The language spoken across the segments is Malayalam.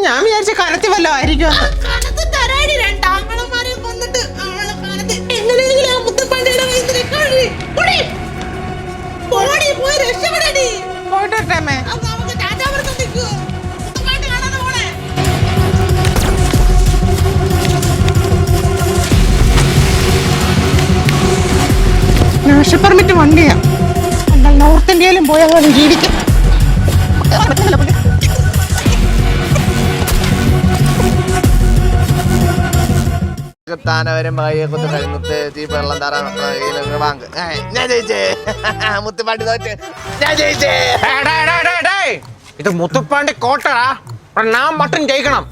ഞാൻ വിചാരിച്ച കനത്തി വല്ല ആയിരിക്കും. നാഷണൽ പെർമിറ്റ് വണ്ടിയാ. എന്നാൽ നോർത്ത് ഇന്ത്യയിലും പോയാൽ ജീവിക്കും. ഇത് മുത്തുപ്പാണ്ടി കോട്ടടാ. ഞാൻ മട്ടൻ ജയിക്കണം.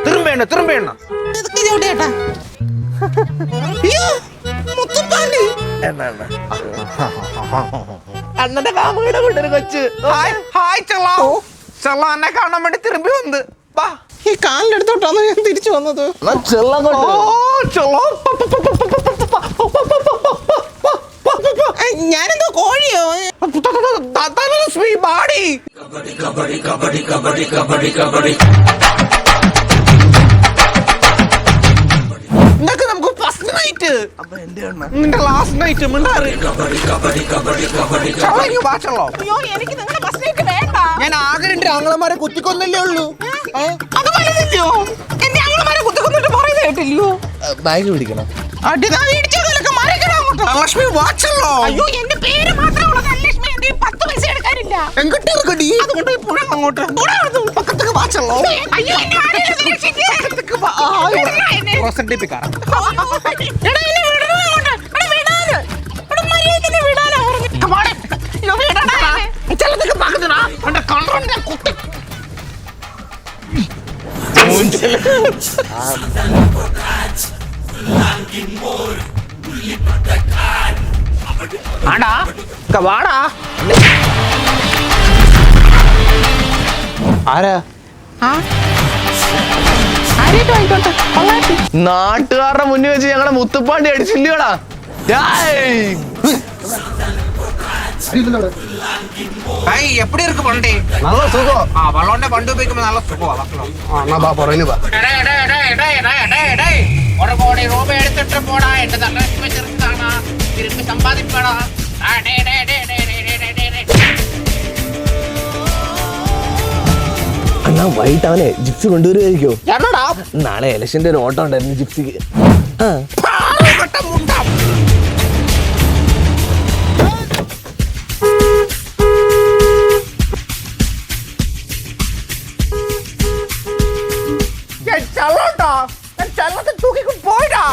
തിരുമ്പേണ്ട തിരുമ്പേണ്ട. അണ്ണന്റെ കാമുകയുടെ കൊണ്ടൊരു കൊച്ച്. ഹായ് ചെള്ളോ. ചെള്ള എന്നെ കാണാൻ വേണ്ടി തിരുമ്പി വന്ന്. ഈ കാലിലെടുത്തോട്ടാണ് ഞാൻ തിരിച്ചു വന്നത്. ഞാനെന്തോ കോഴിയോ? ഇതൊക്കെ നമുക്ക് ഫസ്റ്റ് നൈറ്റ്. നിന്റെ ലാസ്റ്റ് നൈറ്റ് മിണ്ടാറ്. എനിക്ക് നിങ്ങളുടെ ഫസ്റ്റ് നൈറ്റ് വേണ്ട. ഞാൻ ആകെ 2 ആങ്ങളമാരെ കുത്തിക്കൊന്നല്ലേ ഉള്ളൂ. അത് പറയുന്നില്ലയോ? എന്റെ ആങ്ങളമാരെ കുത്തിക്കൊന്നിട്ട് പറയുന്നത് കേട്ടില്ലയോ? ബാഗ് പിടിക്കണം. ലക്ഷ്മി വാച്ചല്ലോ. അയ്യോ എന്റെ പേര് മാത്രമുള്ള ധനലക്ഷ്മി. എന്റെ 10 പൈസ എടുക്കാനില്ല. അതുകൊണ്ട് പുഴ അങ്ങോട്ട് പക്കത്തേക്ക് വാച്ചല്ലോ. അയ്യോ ആരാ? നാട്ടുകാരുടെ മുന്നിൽ വെച്ച് ഞങ്ങളെ മുത്തുപ്പാണ്ടി അടിച്ചില്ലയോടാ. எப்படி இருக்கு பண்டி? நல்ல சுகம். வள்ளோண்ட பண்டு ഉപയോഗിക്കുമ്പോൾ നല്ല സുഖമാണ്. ഒരു കോടി രൂപ എടുത്തിട്ട് പോടാ. എന്റെ ധനലക്ഷ്മി ചെറുതാണ്. തിരുമ്പി സമ്പാദിക്കടാ. അണ്ണാ വൈകിട്ട് അവനെ ജിപ്സി കൊണ്ടുവരുമായിരിക്കോ? എന്നടാ നാളെ ഇലക്ഷന്റെ ഒരു ഓട്ടം ഉണ്ടായിരുന്നു ജിപ്സിക്ക്. ചള്ളത്തെ തൂക്കിക്ക് പോയിടാ.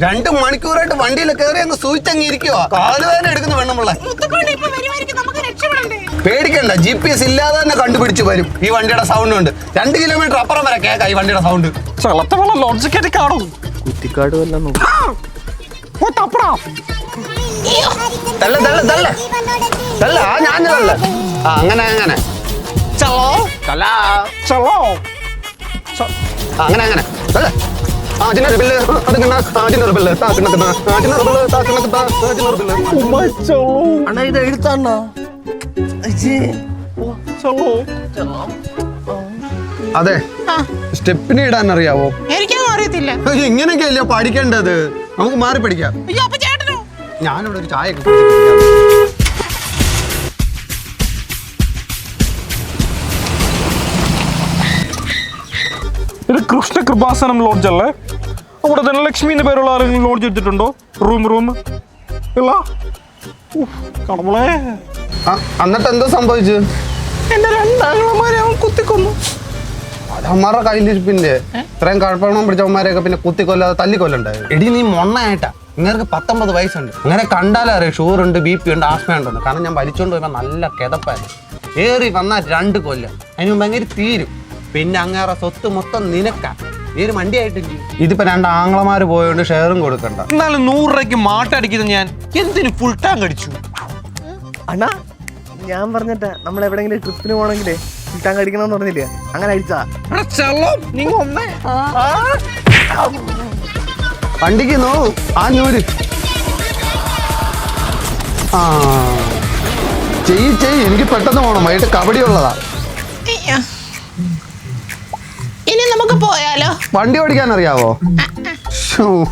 രണ്ട് മണിക്കൂറായിട്ട് വണ്ടിയിൽ കയറി അങ്ങ് സൂചിച്ചങ്ങിരിക്കുവാ. കാലുവേദന എടുക്കുന്ന വെണ്ണമുള്ള. പേടിക്കണ്ട, GPS ഇല്ലാതെ തന്നെ കണ്ടുപിടിച്ചു വരും. ഈ വണ്ടിയുടെ സൗണ്ട് ഉണ്ട്. 2 കിലോമീറ്റർ അപ്പുറം വരെ കേൾക്കാം ഈ വണ്ടിയുടെ സൗണ്ട്. ചള്ളത്തെ വെള്ളം ലോഡ്ജിക്കായിട്ട് കാണും. കുറ്റിക്കാട് വല്ലതും അങ്ങനെ അങ്ങനെ ചളോ ചളോ അങ്ങനെ അങ്ങനെ ചിന്നൊരു ബില്ല് ചിന്നൊരു ബില്ല് അണ്ണാ ഇത് എഴുത്താണ്ണ. അതെ, സ്റ്റെപ്പിന് ഇടാൻ അറിയാവോ? എനിക്കൊന്നും അറിയത്തില്ല. ഇങ്ങനെയൊക്കെ അല്ലയോ പഠിക്കേണ്ടത്. നമുക്ക് മാറി പഠിക്കാം. ഞാനിവിടെ ഒരു ചായ ഇത് കൃഷ്ണ കൃപാസനം ലോഡ്ജ് അല്ലേ? അവിടെ ധനലക്ഷ്മി എന്ന പേരുള്ള ആരെങ്കിലും ലോഡ്ജ് എടുത്തിട്ടുണ്ടോ? റൂം ഇല്ല. കടമളെ എന്നിട്ട് എന്തോ സംഭവിച്ചു? എന്റെ 2 ആങ്ങളമാരെ അവൻ കുത്തിക്കൊന്നു. അതമ്മാരുടെ കയ്യിലിരിപ്പിന്റെ ഇത്രയും കഴപ്പണം പിടിച്ചവന്മാരെയൊക്കെ പിന്നെ കുത്തിക്കൊല്ലാതെ തല്ലിക്കൊല്ലണ്ടായി. എടി നീ മൊണ്ണയായിട്ടാ. നിങ്ങൾക്ക് 19 വയസ്സുണ്ട്. അങ്ങനെ കണ്ടാലറിയാം ഷുഗറുണ്ട്, BP ഉണ്ട്, ആസ്മയുണ്ടെന്ന്. കാരണം ഞാൻ വലിച്ചോണ്ട് പോയപ്പോ നല്ല കിതപ്പായിരുന്നു. ഏറി വന്നാൽ 2 കൊല്ലം. അതിന് മുമ്പ് അങ്ങനെ തീരും. പിന്നെ അങ്ങേറെ സ്വത്ത് മൊത്തം നിനക്കാ. നീ ഒരു വണ്ടിയായിട്ടില്ല. ഇതിപ്പോ 2 ആങ്ങളമാര് പോയോണ്ട് ഷെയറും കൊടുക്കണ്ട. എന്നാലും 100 രൂപയ്ക്ക് മാട്ടടിക്കുന്ന ഞാൻ എന്തിനു ഫുൾ ടാങ്ക് അടിച്ചു? അണ്ണാ ഞാൻ പറഞ്ഞിട്ടാ നമ്മൾ എവിടെങ്കിലും ട്രിപ്പിന് പോകണമെങ്കിലേ കിട്ടാൻ കടിക്കണമെന്ന് പറഞ്ഞില്ലേ, അങ്ങനെ അടിച്ചതാ. വണ്ടിക്ക് നോ ആ നൂര്. ആ ചെയ്യ് എനിക്ക് പെട്ടെന്ന് പോണം, വൈകിട്ട് കബഡി ഉള്ളതാ. ഇനി നമുക്ക് പോയാലോ? വണ്ടി ഓടിക്കാൻ അറിയാവോ?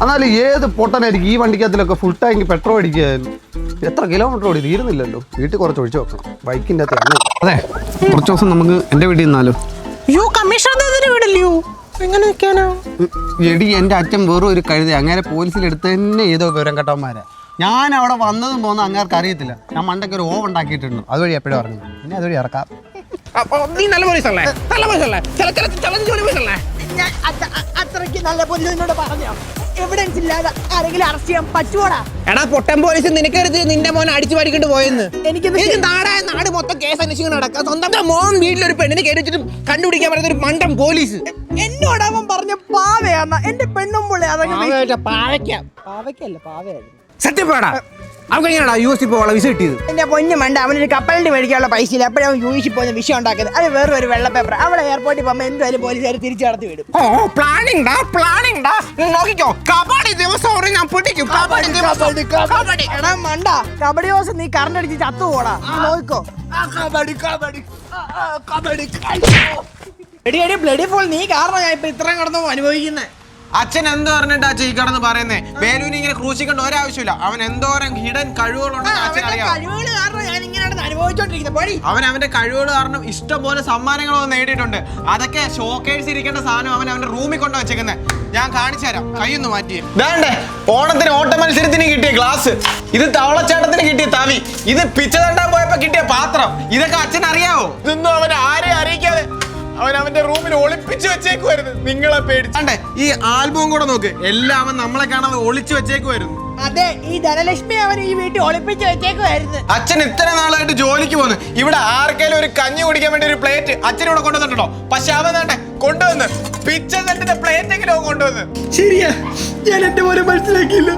എന്നാലും ഏത് പൊട്ടനായിരിക്കും ഈ വണ്ടിക്കകത്തിലൊക്കെ ഫുൾ ടാങ്ക് പെട്രോൾ അടിക്കാൻ? എത്ര കിലോമീറ്റർ ഓടി തീരുന്നില്ലല്ലോ. വീട്ടിൽ കുറച്ച് ഒഴിച്ചു വെക്കണം, ബൈക്കിൻ്റെ അകത്ത്. അതെ, കുറച്ച് ദിവസം നമുക്ക് എൻ്റെ വീട്ടിൽ നിന്നാലോ? യോ കമ്മീഷണർ വിടല്ലോ, എങ്ങനെ നിൽക്കാനോ? എടി എൻ്റെ അച്ഛൻ വെറും ഒരു കഴുത, അങ്ങനെ പോലീസിൽ എടുത്ത് തന്നെ ഏതോ വിവരം കേട്ടവന്മാരെ. ഞാൻ അവിടെ വന്നതും പോകുന്ന അങ്ങേർക്ക് അറിയത്തില്ല. ഞാൻ മണ്ടയ്ക്ക് ഒരു ഓവ് ഉണ്ടാക്കിയിട്ടുണ്ട്, അതുവഴി എപ്പോഴും പറഞ്ഞു. പിന്നെ അതുവഴി ഇറക്കാം. നീ നല്ല പോലീസല്ലേ? നല്ല പോലീസല്ലേ? അത്രയ്ക്ക് നല്ല പോലീസ് എന്നോട് പറഞ്ഞോ? എവിഡൻസ് ഇല്ലാതെ ആരെങ്കിലും അറസ്റ്റ് ചെയ്യാൻ പറ്റുമോടാ? എടാ പൊട്ടൻ പോലീസ് നിനക്കരുത് നിന്റെ മോൻ അടിച്ചു പാടിക്കൊണ്ട് പോയെന്ന്. എനിക്ക് നാട് മൊത്തം കേസ് അന്വേഷിക്കാൻ നടക്കാം. സ്വന്തം മോൻ വീട്ടിലൊരു പെണ്ണിനെ കയറിച്ചിട്ടും കണ്ടുപിടിക്കാൻ പറ്റുന്ന ഒരു മണ്ടം പോലീസ്. എന്നോട് അവൻ പറഞ്ഞ പാവയാന്ന എന്റെ പെണ്ണും പുള്ളി. പാവയ്ക്കല്ല, പാവയായിരുന്നു. സത്യപ്പാടാ അവൻ എങ്ങനെയാടാ US പോകാനുള്ള വിസ കിട്ടിയത്? എന്റെ പൊന്നു വേണ്ട, അവനൊരു കപ്പലിന്റെ മേടിക്കാനുള്ള പൈസ ഇല്ല. എപ്പോഴും US പോകുന്ന വിഷയം ഉണ്ടാക്കുന്നത്. അത് വേറെ ഒരു വെള്ള പേപ്പർ. അവിടെ എയർപോർട്ടിൽ പോകുമ്പോൾ എന്തായാലും പോലീസുകാർ തിരിച്ചു നടത്തി വിടും. നോക്കിക്കോ, കബഡി ദിവസം ഞാൻ പിടിക്കും. എടാ മണ്ട, കബഡി ദിവസം നീ കറണ്ട് അടിച്ച് ചത്തു പോടാ. നോക്കിക്കോ. എടി ബ്ലഡി ഫോൾ, നീ കാരണം ഞാൻ ഇപ്പൊ ഇത്രയും കടന്നു അനുഭവിക്കുന്നത്. അച്ഛൻ എന്ത് പറഞ്ഞിട്ടാ ചെയ്യിക്കടന്ന് പറയുന്നേ? വേലുവിന് ഇങ്ങനെ ക്രൂശിക്കേണ്ട ഒരാവശ്യമില്ല. അവൻ എന്തോരം ഹിഡൻ കഴിവുകളുണ്ടെന്ന് അച്ഛൻ അറിയാം. അവൻ അവന്റെ കഴിവുകൾ കാരണം ഇഷ്ടം പോലെ സമ്മാനങ്ങളൊന്നും നേടിയിട്ടുണ്ട്. അതൊക്കെ ഷോക്കേഴ്സ് ഇരിക്കേണ്ട സാധനം അവൻ അവന്റെ റൂമിൽ കൊണ്ട് വെച്ചേക്കുന്നത്. ഞാൻ കാണിച്ചു തരാം, കൈയൊന്ന് മാറ്റി. വേണ്ടേ, ഓണത്തിന് ഓട്ട മത്സരത്തിന് കിട്ടിയ ഗ്ലാസ്, ഇത് തവളച്ചാട്ടത്തിന് കിട്ടിയ തവി, ഇത് പിച്ച തണ്ടാൻ പോയപ്പോ കിട്ടിയ പാത്രം, ഇതൊക്കെ അച്ഛൻ അറിയാവോ? ഇതൊന്നും അവൻ ആരെയും അറിയിക്കാതെ അവൻ അവന്റെ റൂമിൽ ഒളിപ്പിച്ചു വെച്ചേക്കുമായിരുന്നു. നിങ്ങളെ പേടിച്ചാണ്ടേ ഈ ആൽബം കൂടെ നോക്ക്, എല്ലാം അവൻ നമ്മളെ കാണാതെ ഒളിച്ചു വെച്ചേക്കുമായിരുന്നു. അതെ, ഈ ധനലക്ഷ്മി അവൻ ഈ വീട്ടിൽ ഒളിപ്പിച്ച് വെച്ചേക്കുമായിരുന്നു. അച്ഛൻ ഇത്ര നാളായിട്ട് ജോലിക്ക് പോന്നു. ഇവിടെ ആർക്കെങ്കിലും ഒരു കഞ്ഞി കുടിക്കാൻ വേണ്ടി ഒരു പ്ലേറ്റ് അച്ഛൻ ഇവിടെ കൊണ്ടുവന്നിട്ടുണ്ടോ? പക്ഷെ അവൻ വേണ്ടേ കൊണ്ടുവന്ന് പിച്ച തട്ടിന്റെ പ്ലേറ്റ് എങ്കിലും കൊണ്ടുവന്ന്. ശരിയാ, ഞാൻ എന്റെ പോലെ മനസ്സിലാക്കിയില്ല.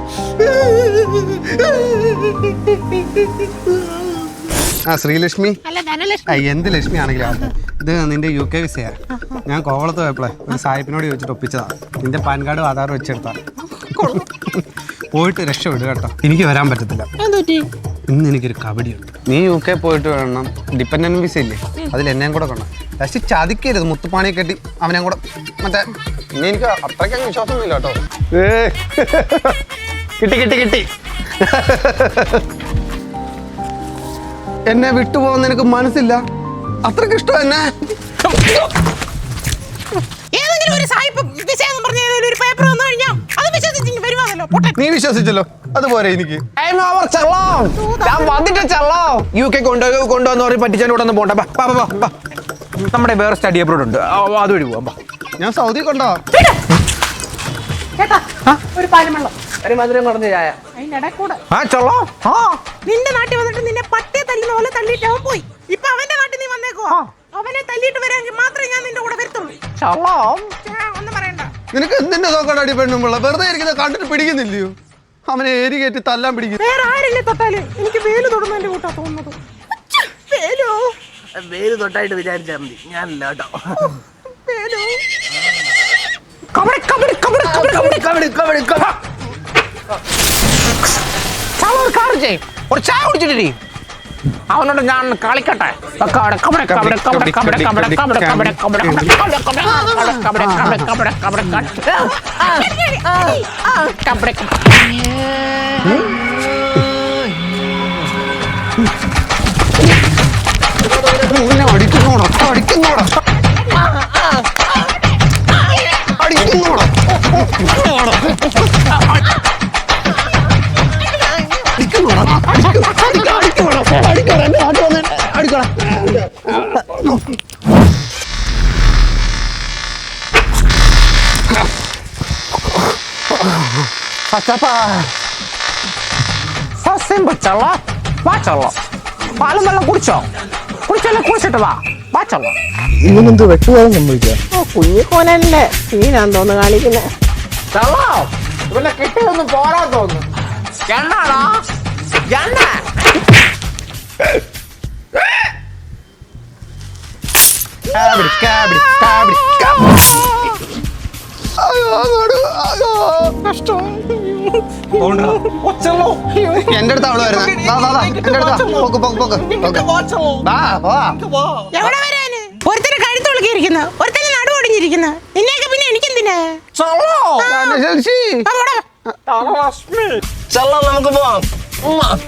ആ ശ്രീലക്ഷ്മി. അല്ല ധനലക്ഷ്മി. എന്ത് ലക്ഷ്മി ആണെങ്കിലും ഇത് നിന്റെ UK വിസയാ. ഞാൻ കോവളത്ത് പോയപ്പോളേ ഒരു സാഹിബിനോട് ചോദിച്ചിട്ട് ഒപ്പിച്ചതാ. നിന്റെ പാൻ കാർഡും ആധാറും വെച്ചെടുത്താ. പോയിട്ട് രക്ഷപ്പെടുക കേട്ടോ, എനിക്ക് വരാൻ പറ്റത്തില്ല. ഇന്ന് എനിക്കൊരു കബഡിയുണ്ട്. നീ UK പോയിട്ട് വേണം, ഡിപ്പെൻഡന്റ് വിസ ഇല്ലേ, അതിൽ എന്നെയും കൂടെ കൊണ്ട. പക്ഷെ ചതിക്കരുത്, മുത്തുപ്പാണിയെ കെട്ടി അവനെയും കൂടെ മറ്റേ. പിന്നെ എനിക്ക് അത്രയ്ക്ക് വിശ്വാസമൊന്നുമില്ല കേട്ടോ. കിട്ടി കിട്ടി കിട്ടി. എന്നെ വിട്ടുപോകുന്ന എനിക്ക് മനസ്സില്ല, അത്രയ്ക്ക് ഇഷ്ടം എന്നെ. ഏതെങ്കിലും ഒരു സായിപ്പ് വിസ എന്ന് പറഞ്ഞ ഒരു പേപ്പർ വന്നു കഴിഞ്ഞാൽ അത് വിശ്വസിച്ച് വരുവാണല്ലോ. നീ വിശ്വസിച്ചല്ലോ, അതുപോലെ എനിക്ക്. ഞാൻ വന്നിട്ട് ചെല്ലോ UK കൊണ്ടുവന്ന് പറഞ്ഞ് പറ്റിച്ചാൽ ഇവിടെ ഒന്ന് പോണ്ട. നമ്മുടെ വേറെ സ്റ്റഡി അബ്രോഡ് ഉണ്ട്, അതുവഴി പോവാം. ഞാൻ സൗദി കൊണ്ടോ കേട്ടാ, ഒരു പാലും വെള്ളം, ഒരു മധുരം കുറഞ്ഞ ചായ. അതിന്റെ ഇടയിൽ കൂടെ ചെല്ലോ. നിന്റെ നാട്ടിൽ വന്നിട്ട് നിന്നെ പട്ടിയെ തല്ലുന്ന പോലെ തല്ലിയിട്ട് അവൻ പോയി. ഇപ്പൊ അവന്റെ നാട്ടിൽ നീ വന്നേക്കുവാ. അവനെ തല്ലിയിട്ട് വരാമെങ്കിൽ മാത്രമേ ഞാൻ നിന്റെ കൂടെ വരത്തുള്ളൂ. ഒന്നും പറയണ്ട. നിനക്ക് എന്തിന്റെ നോക്കണടി പെണ്ണുമ്പിള്ള? വെറുതെ ഇരിക്കുന്നത് കണ്ടിട്ട് പിടിക്കുന്നില്ലയോ? അവനെ ഏരി കയറ്റി തല്ലാൻ പിടിക്കും. വേറെ ആരില്ലേ തൊട്ടാല് എനിക്ക് വേല് തൊടുന്നതിന്റെ കൂട്ടാ തോന്നുന്നത്. വേര് തൊട്ടായിട്ട് വിചാരിച്ചാൽ മതി, ഞാനല്ല കേട്ടോ. ഒരു ചായ കുടിച്ചിട്ടേ അവനോട് ഞാൻ കളിക്കട്ടെ. അടിക്കുന്നോടാ അടിക്കുന്നോടാ അടിക്കുന്നോടാ. പാലും വെള്ളം കുടിച്ചോ? കുടിച്ചല്ലേ, കുടിച്ചിട്ട് വാ ചല്ലോ. ഇവനെന്ത് വെട്ടുകാലം സംഭവിക്കാം? കുഞ്ഞി പോലല്ലേ സീനാന്ന് തോന്നുന്നു കാണിക്കുന്നേ. ചല്ലോ, ഇവനെ കിട്ടിയൊന്നും പോരാ തോന്നുന്നു. എന്നാടാ എണ്ണ കാബിടി കാബിടി കാബിടി കാബിടി. അയ്യോ, അങ്ങോട്ട്. അയ്യോ, കഷ്ടം. എന്റെ അടുത്ത് അവള് വരുന്നത്. എന്റെ അടുത്താ. പോക്ക് പോക്ക് പോക്ക് പോക്ക്. വാ, വാ. എവിടെ വരാന്? ഒരുത്തന് കഴുത്തൊളുക്കിയിരിക്കുന്നു, ഒരുത്തന് നടു ഒടിഞ്ഞിരിക്കുന്നു. നിന്നെയൊക്കെ പിന്നെ എനിക്കെന്തിനാ? തന്നെ ചേച്ചി. അവിടെ ചെല്ലാം നമുക്ക് പോവാം. വാ.